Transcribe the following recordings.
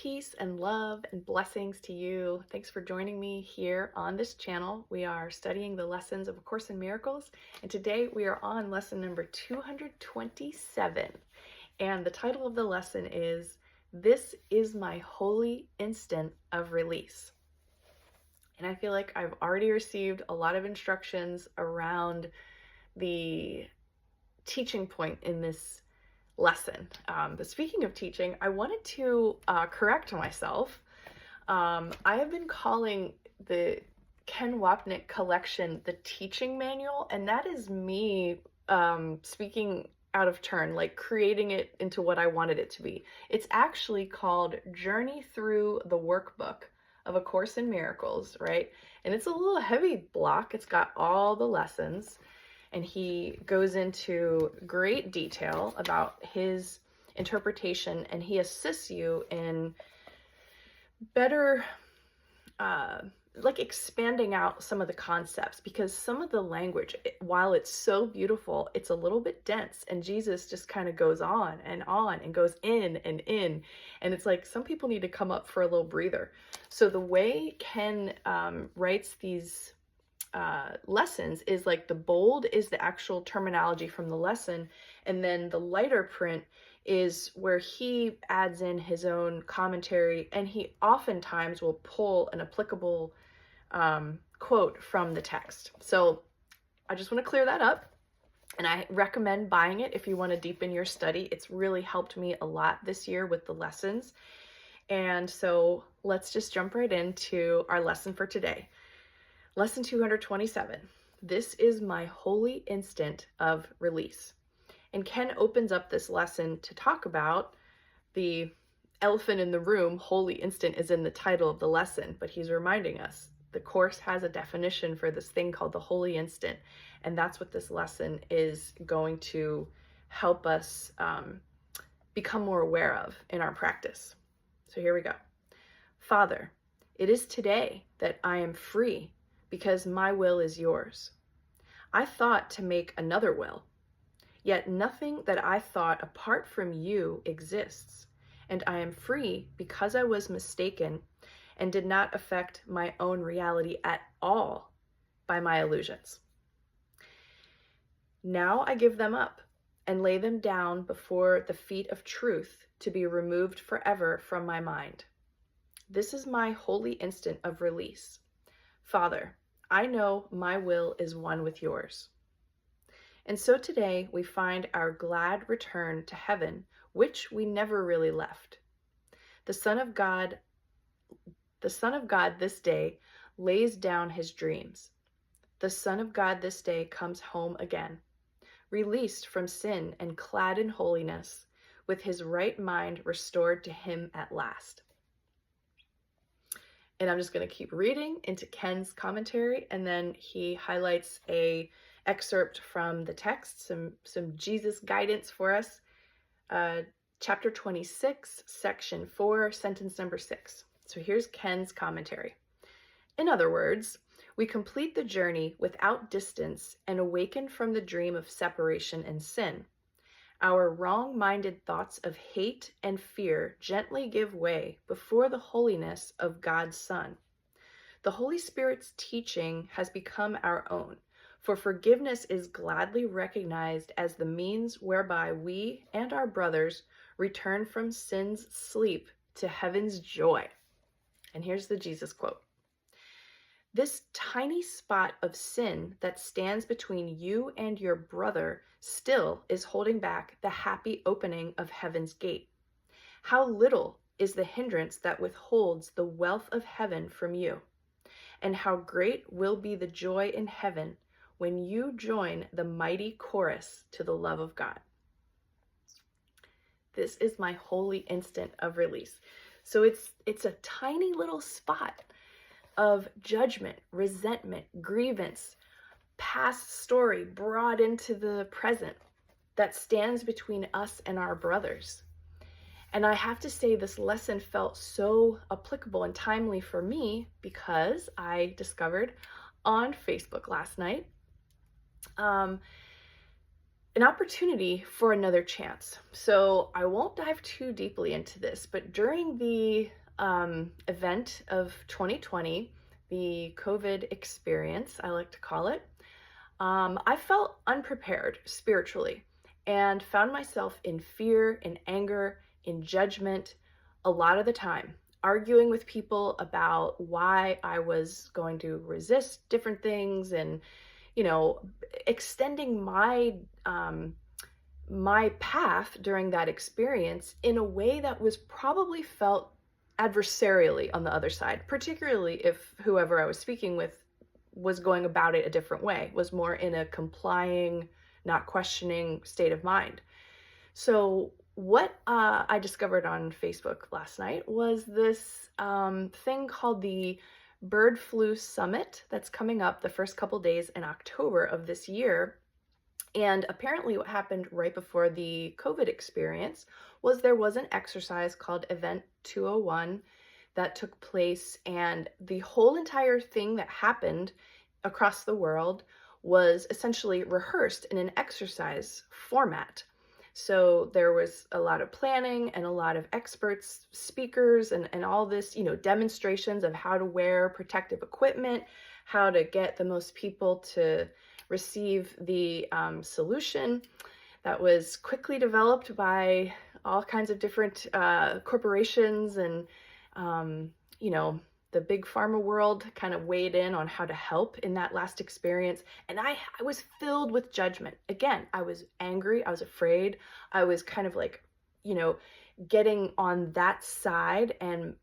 Peace and love and blessings to you. Thanks for joining me here on this channel. We are studying the lessons of A Course in Miracles, and today we are on lesson number 227. And the title of the lesson is, This is My Holy Instant of Release. And I feel like I've already received a lot of instructions around the teaching point in this lesson. But speaking of teaching, I wanted to correct myself. I have been calling the Ken Wapnick collection the teaching manual, and that is me speaking out of turn, like creating it into what I wanted it to be. It's actually called Journey Through the Workbook of A Course in Miracles, right? And it's a little heavy block. It's got all the lessons, and he goes into great detail about his interpretation, and he assists you in better like expanding out some of the concepts, because some of the language, while it's so beautiful, it's a little bit dense, and Jesus just kind of goes on and goes in, and it's like some people need to come up for a little breather. So the way Ken writes these lessons is like the bold is the actual terminology from the lesson, and then the lighter print is where he adds in his own commentary, and he oftentimes will pull an applicable quote from the text. So I just want to clear that up, and I recommend buying it if you want to deepen your study. It's really helped me a lot this year with the lessons. And so let's just jump right into our lesson for today. Lesson 227. This is my holy instant of release. And Ken opens up this lesson to talk about the elephant in the room. Holy instant is in the title of the lesson, but he's reminding us the Course has a definition for this thing called the holy instant. And that's what this lesson is going to help us become more aware of in our practice. So here we go. Father, it is today that I am free, because my will is yours. I thought to make another will, yet nothing that I thought apart from you exists, and I am free because I was mistaken and did not affect my own reality at all by my illusions. Now I give them up and lay them down before the feet of truth to be removed forever from my mind. This is my holy instant of release. Father, I know my will is one with yours. And so today we find our glad return to heaven, which we never really left. The Son of God this day lays down his dreams. The Son of God this day comes home again, released from sin and clad in holiness, with his right mind restored to him at last. And I'm just going to keep reading into Ken's commentary, and then he highlights a excerpt from the text, some Jesus guidance for us. Chapter 26, section 4, sentence number 6. So here's Ken's commentary. In other words, we complete the journey without distance and awaken from the dream of separation and sin. Our wrong-minded thoughts of hate and fear gently give way before the holiness of God's Son. The Holy Spirit's teaching has become our own, for forgiveness is gladly recognized as the means whereby we and our brothers return from sin's sleep to heaven's joy. And here's the Jesus quote. This tiny spot of sin that stands between you and your brother still is holding back the happy opening of heaven's gate. How little is the hindrance that withholds the wealth of heaven from you, and how great will be the joy in heaven when you join the mighty chorus to the love of God. This is my holy instant of release. So it's a tiny little spot of judgment, resentment, grievance, past story brought into the present that stands between us and our brothers. And I have to say, this lesson felt so applicable and timely for me because I discovered on Facebook last night an opportunity for another chance. So I won't dive too deeply into this, but during the event of 2020, the COVID experience, I like to call it, I felt unprepared spiritually and found myself in fear, in anger, in judgment a lot of the time, arguing with people about why I was going to resist different things and, you know, extending my path during that experience in a way that was probably felt adversarially on the other side, particularly if whoever I was speaking with was going about it a different way, was more in a complying, not questioning state of mind. So, what I discovered on Facebook last night was this thing called the Bird Flu Summit that's coming up the first couple days in October of this year. And apparently, what happened right before the COVID experience was there was an exercise called Event 201 that took place, and the whole entire thing that happened across the world was essentially rehearsed in an exercise format. So there was a lot of planning and a lot of experts, speakers, and all this, demonstrations of how to wear protective equipment, how to get the most people to receive the solution that was quickly developed by all kinds of different corporations and, the big pharma world kind of weighed in on how to help in that last experience. And I was filled with judgment. Again, I was angry. I was afraid. I was kind of like, getting on that side and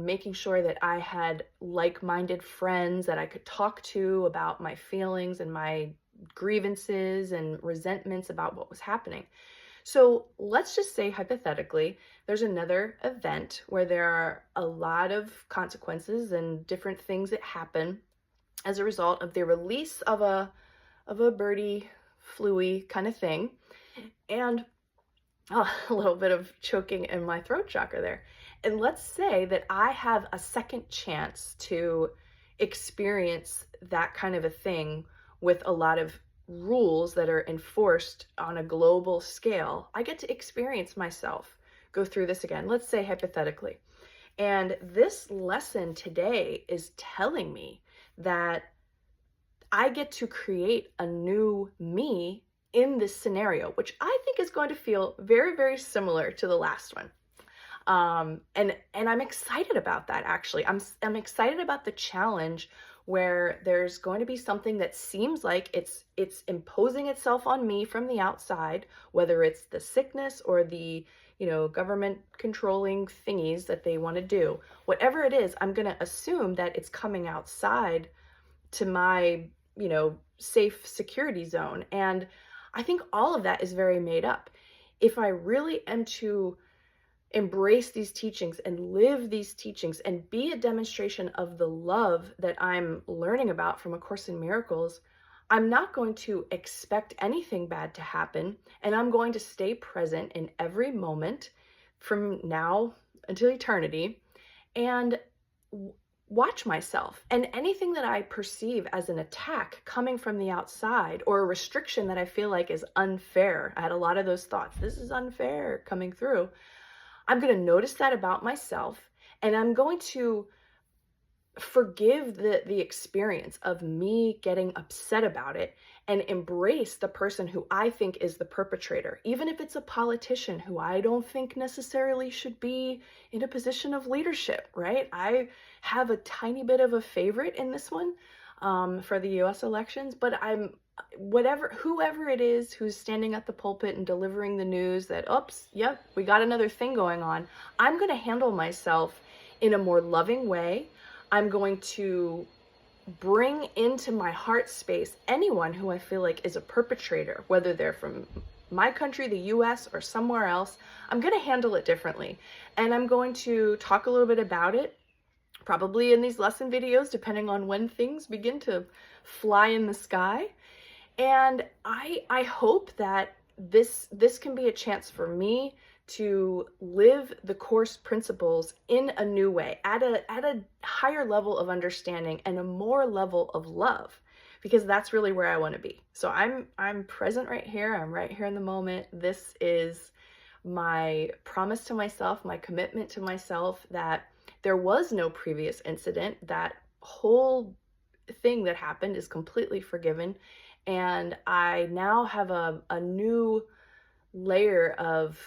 making sure that I had like-minded friends that I could talk to about my feelings and my grievances and resentments about what was happening. So let's just say hypothetically, there's another event where there are a lot of consequences and different things that happen as a result of the release of a birdie flu-y kind of thing. And a little bit of choking in my throat chakra there. And let's say that I have a second chance to experience that kind of a thing with a lot of rules that are enforced on a global scale. I get to experience myself go through this again, let's say hypothetically. And this lesson today is telling me that I get to create a new me in this scenario, which I think is going to feel very, very similar to the last one. And I'm excited about that, actually. I'm excited about the challenge where there's going to be something that seems like it's imposing itself on me from the outside, whether it's the sickness or the, government controlling thingies that they want to do. Whatever it is, I'm going to assume that it's coming outside to my, safe security zone. And I think all of that is very made up. If I really am to embrace these teachings and live these teachings and be a demonstration of the love that I'm learning about from A Course in Miracles, I'm not going to expect anything bad to happen, and I'm going to stay present in every moment from now until eternity and watch myself. And anything that I perceive as an attack coming from the outside or a restriction that I feel like is unfair, I had a lot of those thoughts, this is unfair coming through. I'm going to notice that about myself, and I'm going to forgive the experience of me getting upset about it and embrace the person who I think is the perpetrator, even if it's a politician who I don't think necessarily should be in a position of leadership, right? I have a tiny bit of a favorite in this one for the US elections, but whoever it is who's standing at the pulpit and delivering the news that, oops, yep, we got another thing going on, I'm going to handle myself in a more loving way. I'm going to bring into my heart space anyone who I feel like is a perpetrator, whether they're from my country, the US, or somewhere else. I'm going to handle it differently. And I'm going to talk a little bit about it, probably in these lesson videos, depending on when things begin to fly in the sky. And I hope that this can be a chance for me to live the Course principles in a new way, at a higher level of understanding and a more level of love. because that's really where I want to be. So I'm present right here. I'm right here in the moment. This is my promise to myself, my commitment to myself that there was no previous incident. That whole thing that happened is completely forgiven. And I now have a new layer of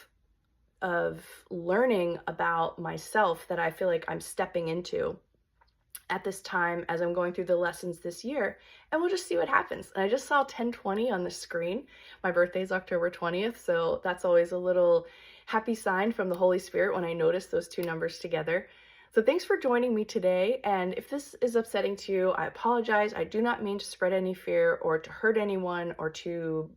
learning about myself that I feel like I'm stepping into at this time as I'm going through the lessons this year, and we'll just see what happens. And I just saw 1020 on the screen. My birthday is October 20th, so that's always a little happy sign from the Holy Spirit when I notice those two numbers together. So thanks for joining me today, and if this is upsetting to you, I apologize. I do not mean to spread any fear or to hurt anyone or to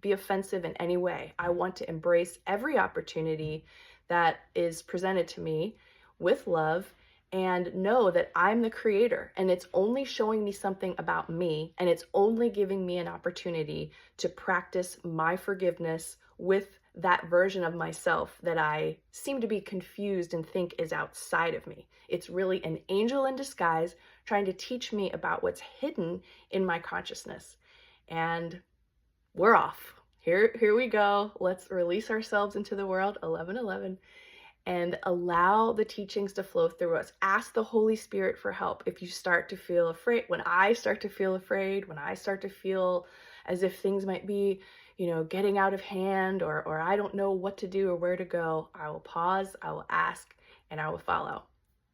be offensive in any way. I want to embrace every opportunity that is presented to me with love and know that I'm the creator, and it's only showing me something about me, and it's only giving me an opportunity to practice my forgiveness with that version of myself that I seem to be confused and think is outside of me. It's really an angel in disguise trying to teach me about what's hidden in my consciousness. And we're off. Here we go. Let's release ourselves into the world, 11:11, and allow the teachings to flow through us. Ask the Holy Spirit for help if you start to feel afraid. When I start to feel afraid, when I start to feel as if things might be, getting out of hand, or I don't know what to do or where to go, I will pause, I will ask, and I will follow.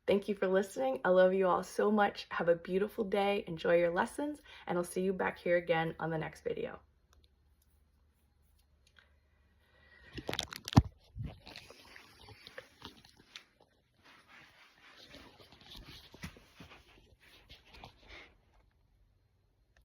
Thank you for listening. I love you all so much. Have a beautiful day. Enjoy your lessons, and I'll see you back here again on the next video.